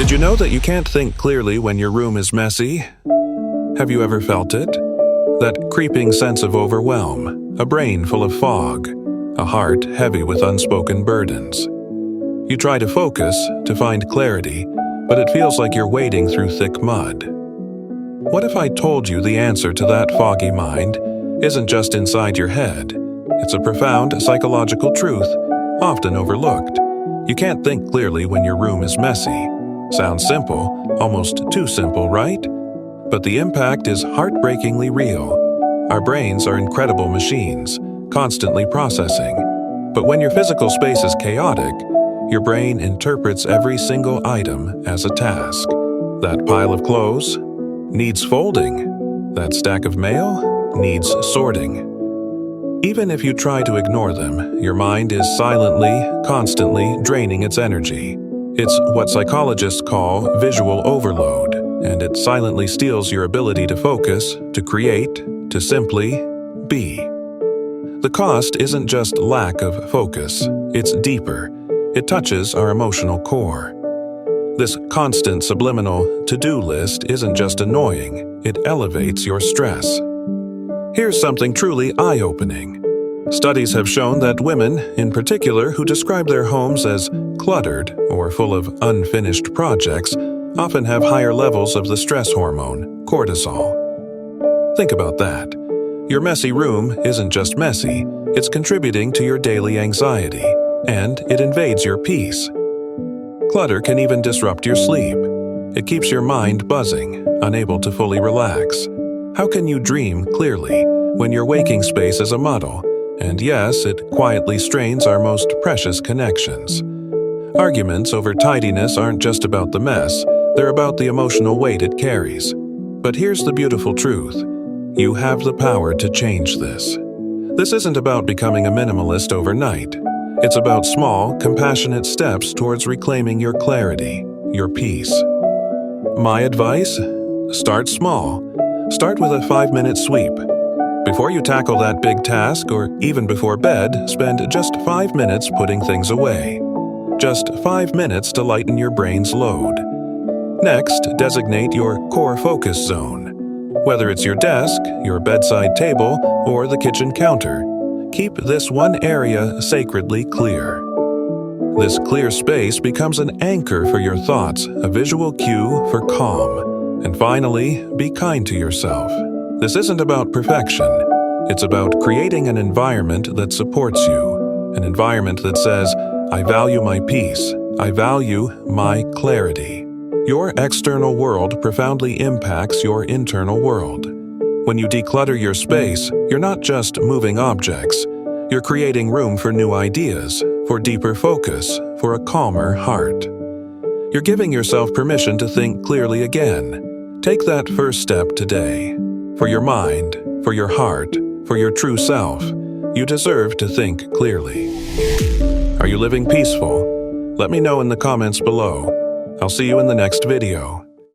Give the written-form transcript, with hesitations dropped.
Did you know that you can't think clearly when your room is messy? Have you ever felt it? That creeping sense of overwhelm, a brain full of fog, a heart heavy with unspoken burdens. You try to focus, to find clarity, but it feels like you're wading through thick mud. What if I told you the answer to that foggy mind isn't just inside your head? It's a profound psychological truth, often overlooked. You can't think clearly when your room is messy. Sounds simple, almost too simple, right? But the impact is heartbreakingly real. Our brains are incredible machines, constantly processing. But when your physical space is chaotic, your brain interprets every single item as a task. That pile of clothes needs folding. That stack of mail needs sorting. Even if you try to ignore them, your mind is silently, constantly draining its energy. It's what psychologists call visual overload, and it silently steals your ability to focus, to create, to simply be. The cost isn't just lack of focus, it's deeper. It touches our emotional core. This constant subliminal to-do list isn't just annoying, it elevates your stress. Here's something truly eye-opening. Studies have shown that women, in particular, who describe their homes as cluttered or full of unfinished projects, often have higher levels of the stress hormone, cortisol. Think about that. Your messy room isn't just messy, it's contributing to your daily anxiety, and it invades your peace. Clutter can even disrupt your sleep. It keeps your mind buzzing, unable to fully relax. How can you dream clearly when your waking space is a muddle? And yes, it quietly strains our most precious connections. Arguments over tidiness aren't just about the mess, they're about the emotional weight it carries. But here's the beautiful truth. You have the power to change this. This isn't about becoming a minimalist overnight. It's about small, compassionate steps towards reclaiming your clarity, your peace. My advice? Start small. Start with a 5-minute sweep. Before you tackle that big task, or even before bed, spend just 5 minutes putting things away. Just 5 minutes to lighten your brain's load. Next, designate your core focus zone. Whether it's your desk, your bedside table, or the kitchen counter, keep this one area sacredly clear. This clear space becomes an anchor for your thoughts, a visual cue for calm. And finally, be kind to yourself. This isn't about perfection. It's about creating an environment that supports you, an environment that says, I value my peace, I value my clarity. Your external world profoundly impacts your internal world. When you declutter your space, you're not just moving objects. You're creating room for new ideas, for deeper focus, for a calmer heart. You're giving yourself permission to think clearly again. Take that first step today. For your mind, for your heart, for your true self, you deserve to think clearly. Are you living peaceful? Let me know in the comments below. I'll see you in the next video.